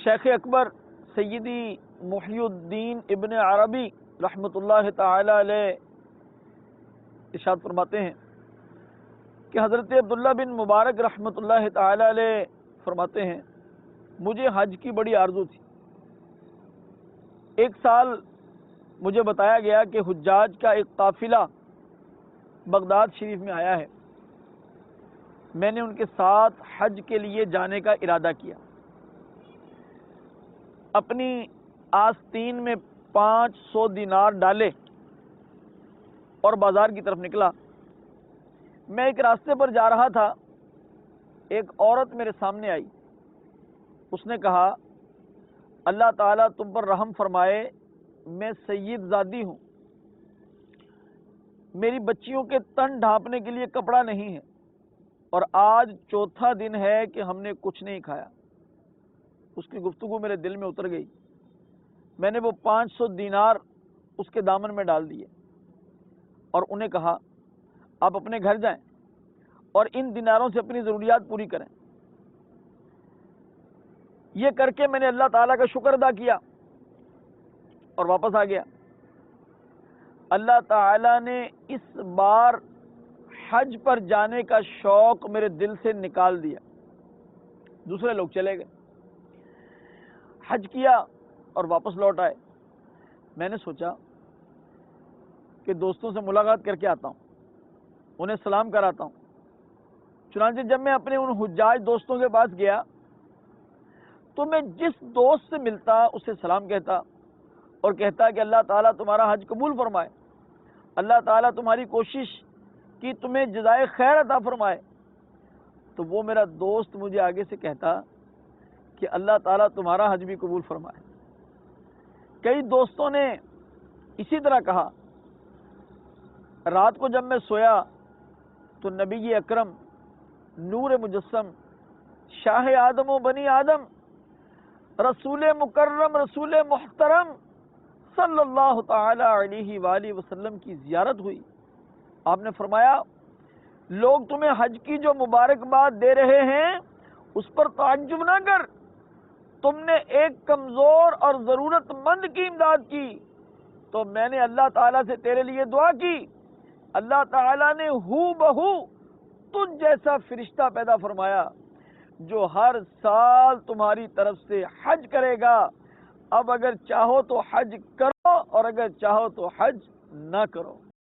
شیخ اکبر سیدی محی الدین ابن عربی رحمۃ اللہ تعالی علیہ ارشاد فرماتے ہیں کہ حضرت عبداللہ بن مبارک رحمۃ اللہ تعالی علیہ فرماتے ہیں مجھے حج کی بڑی آرزو تھی۔ ایک سال مجھے بتایا گیا کہ حجاج کا ایک قافلہ بغداد شریف میں آیا ہے۔ میں نے ان کے ساتھ حج کے لیے جانے کا ارادہ کیا۔ اپنی آستین میں 500 دینار ڈالے اور بازار کی طرف نکلا۔ میں ایک راستے پر جا رہا تھا، ایک عورت میرے سامنے آئی۔ اس نے کہا اللہ تعالیٰ تم پر رحم فرمائے، میں سید زادی ہوں، میری بچیوں کے تن ڈھانپنے کے لیے کپڑا نہیں ہے، اور آج چوتھا دن ہے کہ ہم نے کچھ نہیں کھایا۔ اس کی گفتگو میرے دل میں اتر گئی۔ میں نے وہ 500 دینار اس کے دامن میں ڈال دیے اور انہیں کہا آپ اپنے گھر جائیں اور ان دیناروں سے اپنی ضروریات پوری کریں۔ یہ کر کے میں نے اللہ تعالیٰ کا شکر ادا کیا اور واپس آ گیا۔ اللہ تعالیٰ نے اس بار حج پر جانے کا شوق میرے دل سے نکال دیا۔ دوسرے لوگ چلے گئے، حج کیا اور واپس لوٹ آئے۔ میں نے سوچا کہ دوستوں سے ملاقات کر کے آتا ہوں، انہیں سلام کراتا ہوں۔ چنانچہ جب میں اپنے ان حجاج دوستوں کے پاس گیا تو میں جس دوست سے ملتا اسے سلام کہتا اور کہتا کہ اللہ تعالیٰ تمہارا حج قبول فرمائے، اللہ تعالیٰ تمہاری کوشش کی تمہیں جزائے خیر عطا فرمائے۔ تو وہ میرا دوست مجھے آگے سے کہتا کہ اللہ تعالیٰ تمہارا حج بھی قبول فرمائے۔ کئی دوستوں نے اسی طرح کہا۔ رات کو جب میں سویا تو نبی اکرم نور مجسم شاہ آدم و بنی آدم رسول مکرم رسول محترم صلی اللہ تعالی علیہ وآلہ وسلم کی زیارت ہوئی۔ آپ نے فرمایا لوگ تمہیں حج کی جو مبارکباد دے رہے ہیں اس پر تعجب نہ کر، تم نے ایک کمزور اور ضرورت مند کی امداد کی تو میں نے اللہ تعالیٰ سے تیرے لیے دعا کی، اللہ تعالیٰ نے ہو بہو تجھ جیسا فرشتہ پیدا فرمایا جو ہر سال تمہاری طرف سے حج کرے گا۔ اب اگر چاہو تو حج کرو اور اگر چاہو تو حج نہ کرو۔